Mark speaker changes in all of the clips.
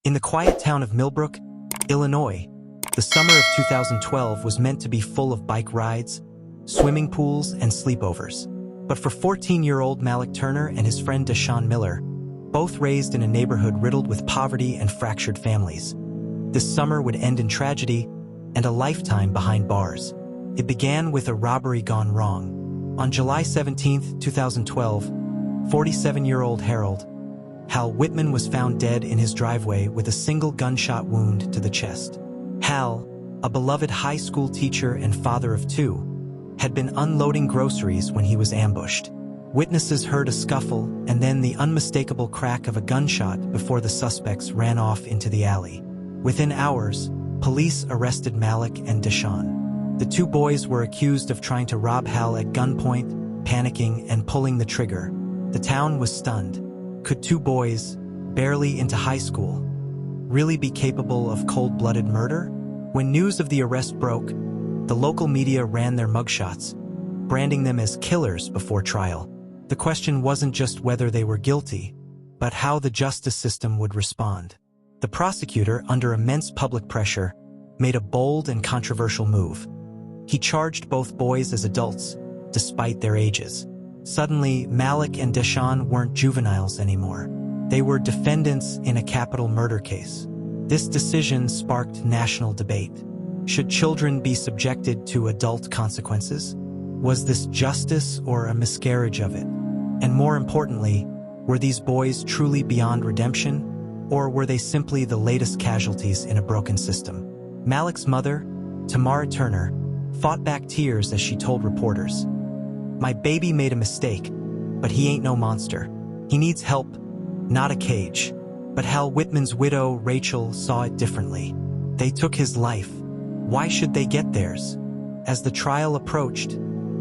Speaker 1: In the quiet town of Millbrook, Illinois, the summer of 2012 was meant to be full of bike rides, swimming pools, and sleepovers. But for 14-year-old Malik Turner and his friend Deshaun Miller, both raised in a neighborhood riddled with poverty and fractured families, this summer would end in tragedy and a lifetime behind bars. It began with a robbery gone wrong. On July 17, 2012, 47-year-old Hal Whitman was found dead in his driveway with a single gunshot wound to the chest. Hal, a beloved high school teacher and father of two, had been unloading groceries when he was ambushed. Witnesses heard a scuffle and then the unmistakable crack of a gunshot before the suspects ran off into the alley. Within hours, police arrested Malik and Deshaun. The two boys were accused of trying to rob Hal at gunpoint, panicking, and pulling the trigger. The town was stunned. Could two boys, barely into high school, really be capable of cold-blooded murder? When news of the arrest broke, the local media ran their mugshots, branding them as killers before trial. The question wasn't just whether they were guilty, but how the justice system would respond. The prosecutor, under immense public pressure, made a bold and controversial move. He charged both boys as adults, despite their ages. Suddenly, Malik and Deshaun weren't juveniles anymore. They were defendants in a capital murder case. This decision sparked national debate. Should children be subjected to adult consequences? Was this justice or a miscarriage of it? And more importantly, were these boys truly beyond redemption, or were they simply the latest casualties in a broken system? Malik's mother, Tamara Turner, fought back tears as she told reporters, "My baby made a mistake, but he ain't no monster. He needs help, not a cage." But Hal Whitman's widow, Rachel, saw it differently. They took his life. Why should they get theirs? As the trial approached,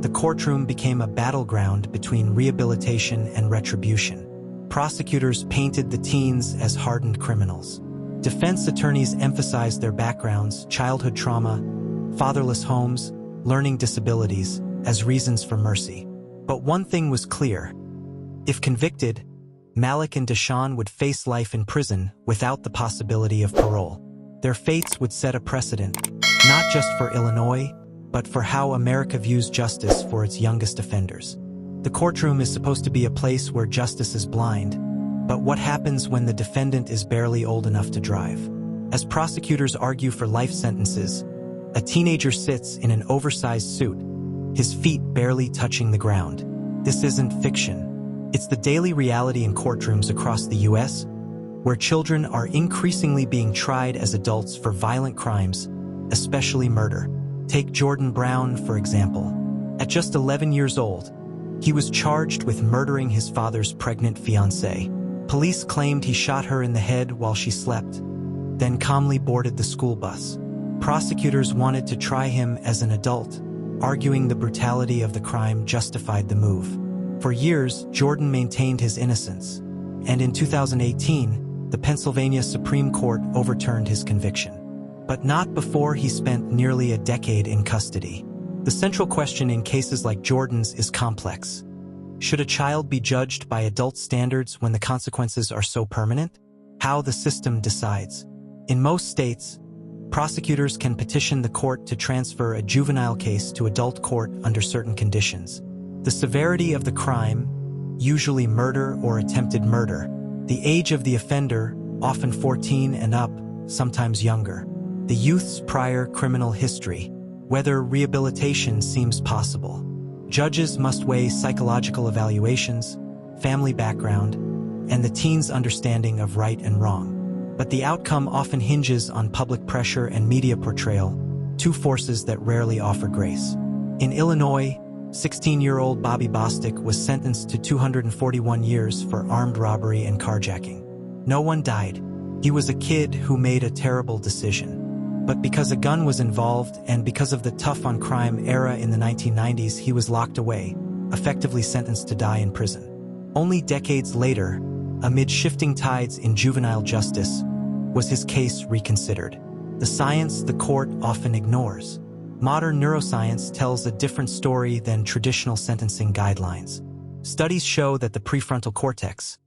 Speaker 1: the courtroom became a battleground between rehabilitation and retribution. Prosecutors painted the teens as hardened criminals. Defense attorneys emphasized their backgrounds, childhood trauma, fatherless homes, learning disabilities, as reasons for mercy. But one thing was clear. If convicted, Malik and Deshaun would face life in prison without the possibility of parole. Their fates would set a precedent, not just for Illinois, but for how America views justice for its youngest offenders. The courtroom is supposed to be a place where justice is blind, but what happens when the defendant is barely old enough to drive? As prosecutors argue for life sentences, a teenager sits in an oversized suit, his feet barely touching the ground. This isn't fiction. It's the daily reality in courtrooms across the U.S., where children are increasingly being tried as adults for violent crimes, especially murder. Take Jordan Brown, for example. At just 11 years old, he was charged with murdering his father's pregnant fiancée. Police claimed he shot her in the head while she slept, then calmly boarded the school bus. Prosecutors wanted to try him as an adult, arguing the brutality of the crime justified the move. For years, Jordan maintained his innocence, and in 2018, the Pennsylvania Supreme Court overturned his conviction. But not before he spent nearly a decade in custody. The central question in cases like Jordan's is complex. Should a child be judged by adult standards when the consequences are so permanent? How the system decides. In most states, prosecutors can petition the court to transfer a juvenile case to adult court under certain conditions. The severity of the crime, usually murder or attempted murder, the age of the offender, often 14 and up, sometimes younger, the youth's prior criminal history, whether rehabilitation seems possible. Judges must weigh psychological evaluations, family background, and the teen's understanding of right and wrong. But the outcome often hinges on public pressure and media portrayal, two forces that rarely offer grace. In Illinois, 16-year-old Bobby Bostic was sentenced to 241 years for armed robbery and carjacking. No one died. He was a kid who made a terrible decision. But because a gun was involved and because of the tough-on-crime era in the 1990s, he was locked away, effectively sentenced to die in prison. Only decades later, amid shifting tides in juvenile justice, was his case reconsidered. The science the court often ignores. Modern neuroscience tells a different story than traditional sentencing guidelines. Studies show that the prefrontal cortex,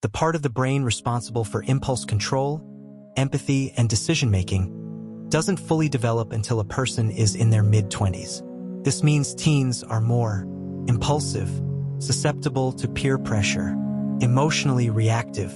Speaker 1: the part of the brain responsible for impulse control, empathy, and decision-making doesn't fully develop until a person is in their mid-20s. This means teens are more impulsive, susceptible to peer pressure, emotionally reactive.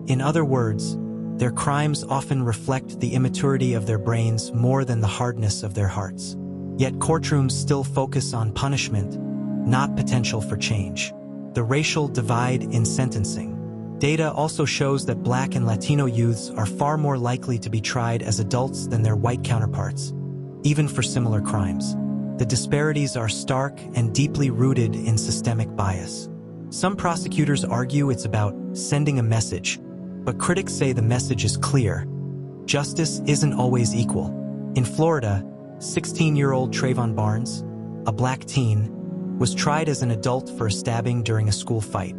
Speaker 1: In other words, their crimes often reflect the immaturity of their brains more than the hardness of their hearts. Yet courtrooms still focus on punishment, not potential for change. The racial divide in sentencing. Data also shows that Black and Latino youths are far more likely to be tried as adults than their white counterparts, even for similar crimes. The disparities are stark and deeply rooted in systemic bias. Some prosecutors argue it's about sending a message, but critics say the message is clear. Justice isn't always equal. In Florida, 16-year-old Trayvon Barnes, a Black teen, was tried as an adult for a stabbing during a school fight.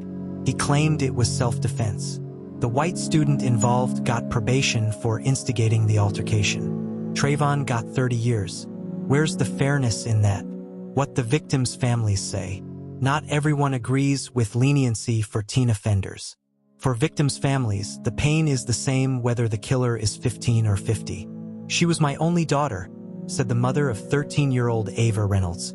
Speaker 1: He claimed it was self-defense. The white student involved got probation for instigating the altercation. Trayvon got 30 years. Where's the fairness in that? What the victims' families say. Not everyone agrees with leniency for teen offenders. For victims' families, the pain is the same whether the killer is 15 or 50. "She was my only daughter," said the mother of 13-year-old Ava Reynolds,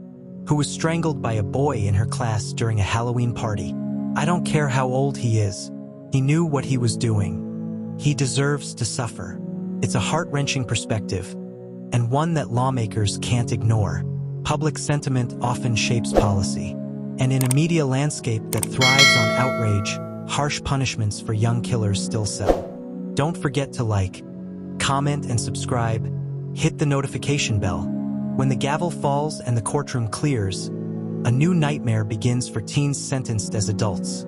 Speaker 1: who was strangled by a boy in her class during a Halloween party. "I don't care how old he is. He knew what he was doing. He deserves to suffer." It's a heart-wrenching perspective, and one that lawmakers can't ignore. Public sentiment often shapes policy. And in a media landscape that thrives on outrage, harsh punishments for young killers still sell. Don't forget to like, comment, and subscribe. Hit the notification bell. When the gavel falls and the courtroom clears, a new nightmare begins for teens sentenced as adults.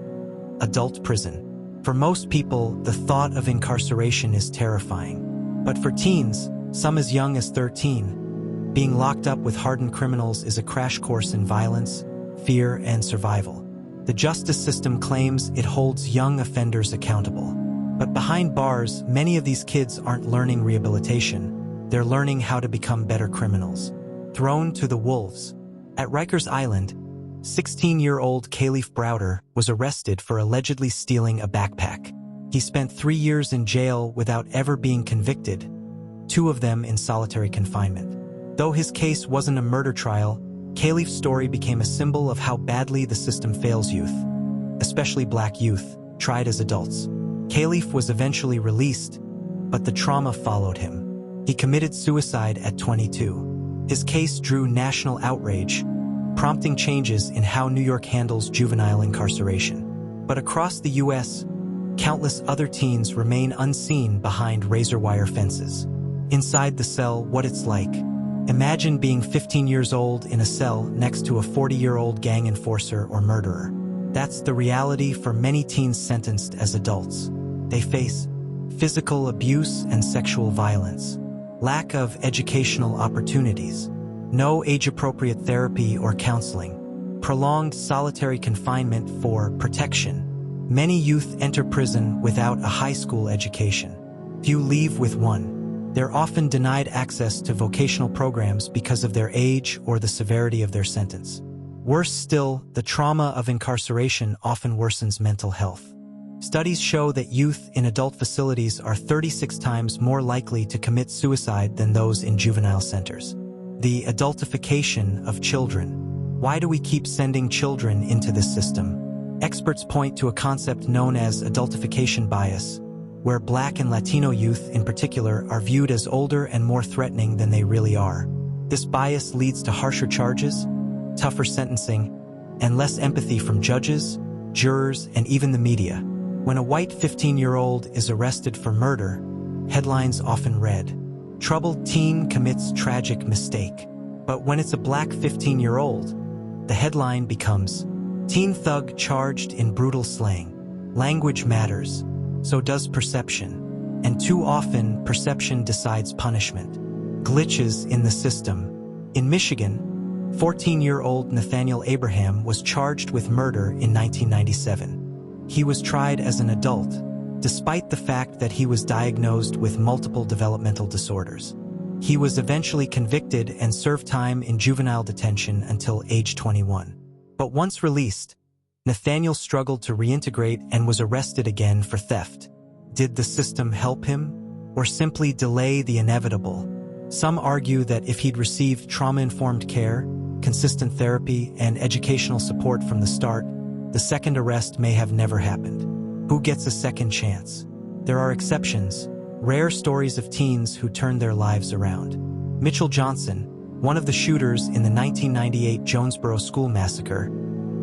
Speaker 1: Adult prison. For most people, the thought of incarceration is terrifying. But for teens, some as young as 13, being locked up with hardened criminals is a crash course in violence, fear, and survival. The justice system claims it holds young offenders accountable. But behind bars, many of these kids aren't learning rehabilitation. They're learning how to become better criminals. Thrown to the wolves. At Rikers Island, 16-year-old Khalif Browder was arrested for allegedly stealing a backpack. He spent 3 years in jail without ever being convicted, 2 of them in solitary confinement. Though his case wasn't a murder trial, Khalif's story became a symbol of how badly the system fails youth, especially Black youth, tried as adults. Khalif was eventually released, but the trauma followed him. He committed suicide at 22. His case drew national outrage, prompting changes in how New York handles juvenile incarceration. But across the U.S., countless other teens remain unseen behind razor-wire fences. Inside the cell, what it's like. Imagine being 15 years old in a cell next to a 40-year-old gang enforcer or murderer. That's the reality for many teens sentenced as adults. They face physical abuse and sexual violence, lack of educational opportunities, no age-appropriate therapy or counseling, prolonged solitary confinement for protection. Many youth enter prison without a high school education. Few leave with one. They're often denied access to vocational programs because of their age or the severity of their sentence. Worse still, the trauma of incarceration often worsens mental health. Studies show that youth in adult facilities are 36 times more likely to commit suicide than those in juvenile centers. The adultification of children. Why do we keep sending children into this system? Experts point to a concept known as adultification bias, where Black and Latino youth in particular are viewed as older and more threatening than they really are. This bias leads to harsher charges, tougher sentencing, and less empathy from judges, jurors, and even the media. When a white 15-year-old is arrested for murder, headlines often read, "Troubled teen commits tragic mistake." But when it's a Black 15-year-old, the headline becomes, "Teen thug charged in brutal slaying." Language matters. So does perception. And too often, perception decides punishment. Glitches in the system. In Michigan, 14-year-old Nathaniel Abraham was charged with murder in 1997. He was tried as an adult, despite the fact that he was diagnosed with multiple developmental disorders. He was eventually convicted and served time in juvenile detention until age 21. But once released, Nathaniel struggled to reintegrate and was arrested again for theft. Did the system help him? or simply delay the inevitable. Some argue that if he'd received trauma-informed care, consistent therapy, and educational support from the start, the second arrest may have never happened. Who gets a second chance? There are exceptions, rare stories of teens who turned their lives around. Mitchell Johnson, one of the shooters in the 1998 Jonesboro school massacre,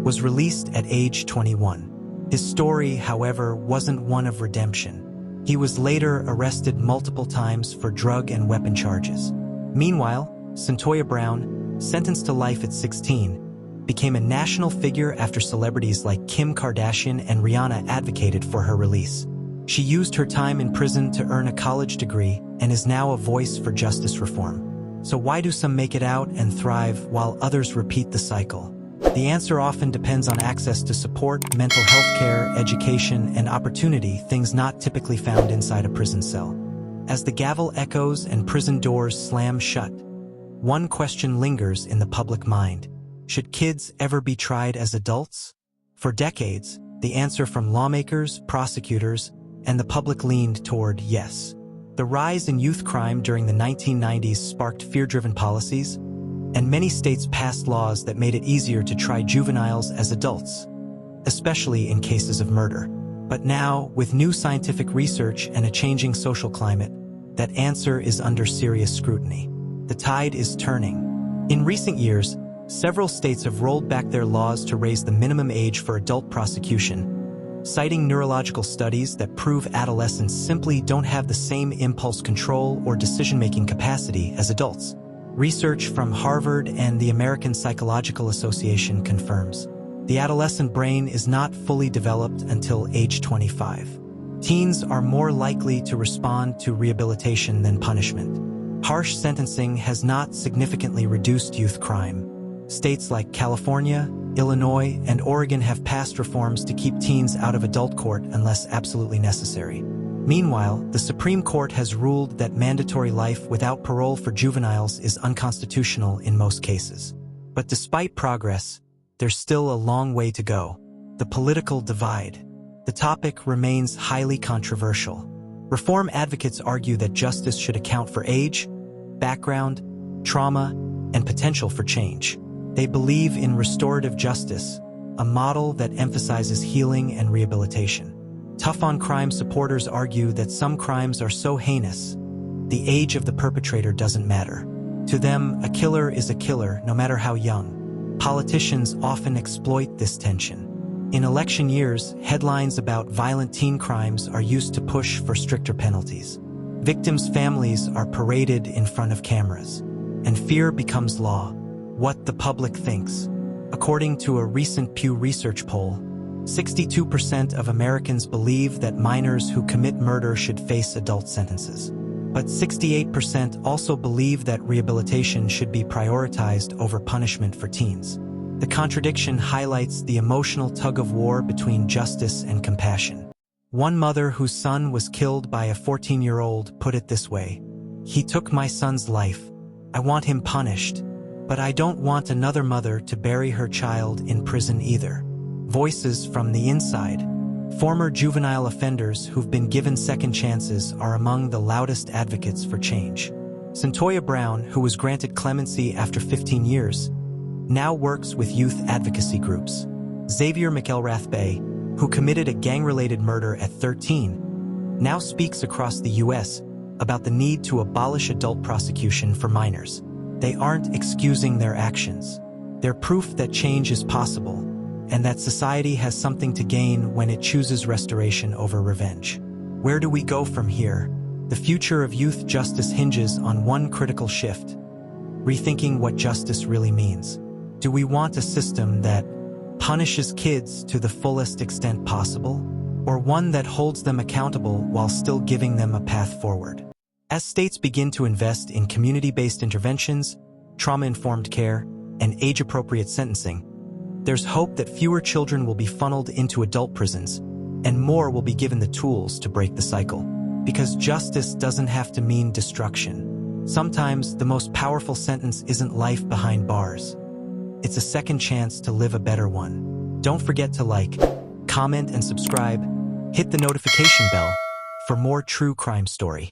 Speaker 1: was released at age 21. His story, however, wasn't one of redemption. He was later arrested multiple times for drug and weapon charges. Meanwhile, Cyntoia Brown, sentenced to life at 16, became a national figure after celebrities like Kim Kardashian and Rihanna advocated for her release. She used her time in prison to earn a college degree and is now a voice for justice reform. So why do some make it out and thrive while others repeat the cycle? The answer often depends on access to support, mental health care, education, and opportunity, things not typically found inside a prison cell. As the gavel echoes and prison doors slam shut, one question lingers in the public mind. Should kids ever be tried as adults? For decades, the answer from lawmakers, prosecutors, and the public leaned toward yes. The rise in youth crime during the 1990s sparked fear-driven policies, and many states passed laws that made it easier to try juveniles as adults, especially in cases of murder. But now, with new scientific research and a changing social climate, that answer is under serious scrutiny. The tide is turning. In recent years, several states have rolled back their laws to raise the minimum age for adult prosecution, citing neurological studies that prove adolescents simply don't have the same impulse control or decision-making capacity as adults. Research from Harvard and the American Psychological Association confirms the adolescent brain is not fully developed until age 25. Teens are more likely to respond to rehabilitation than punishment. Harsh sentencing has not significantly reduced youth crime. States like California, Illinois, and Oregon have passed reforms to keep teens out of adult court unless absolutely necessary. Meanwhile, the Supreme Court has ruled that mandatory life without parole for juveniles is unconstitutional in most cases. But despite progress, there's still a long way to go. The political divide. The topic remains highly controversial. Reform advocates argue that justice should account for age, background, trauma, and potential for change. They believe in restorative justice, a model that emphasizes healing and rehabilitation. Tough-on-crime supporters argue that some crimes are so heinous, the age of the perpetrator doesn't matter. To them, a killer is a killer, no matter how young. Politicians often exploit this tension. In election years, headlines about violent teen crimes are used to push for stricter penalties. Victims' families are paraded in front of cameras, and fear becomes law. What the public thinks. According to a recent Pew Research poll, 62% of Americans believe that minors who commit murder should face adult sentences. But 68% also believe that rehabilitation should be prioritized over punishment for teens. The contradiction highlights the emotional tug-of-war between justice and compassion. One mother whose son was killed by a 14-year-old put it this way: "He took my son's life. I want him punished, but I don't want another mother to bury her child in prison either." Voices from the inside. Former juvenile offenders who've been given second chances are among the loudest advocates for change. Cyntoia Brown, who was granted clemency after 15 years, now works with youth advocacy groups. Xavier McElrath-Bay, who committed a gang-related murder at 13, now speaks across the U.S. about the need to abolish adult prosecution for minors. They aren't excusing their actions. They're proof that change is possible, and that society has something to gain when it chooses restoration over revenge. Where do we go from here? The future of youth justice hinges on one critical shift: rethinking what justice really means. Do we want a system that punishes kids to the fullest extent possible, or one that holds them accountable while still giving them a path forward? As states begin to invest in community-based interventions, trauma-informed care, and age-appropriate sentencing, there's hope that fewer children will be funneled into adult prisons, and more will be given the tools to break the cycle. Because justice doesn't have to mean destruction. Sometimes the most powerful sentence isn't life behind bars. It's a second chance to live a better one. Don't forget to like, comment, and subscribe. Hit the notification bell for more true crime story.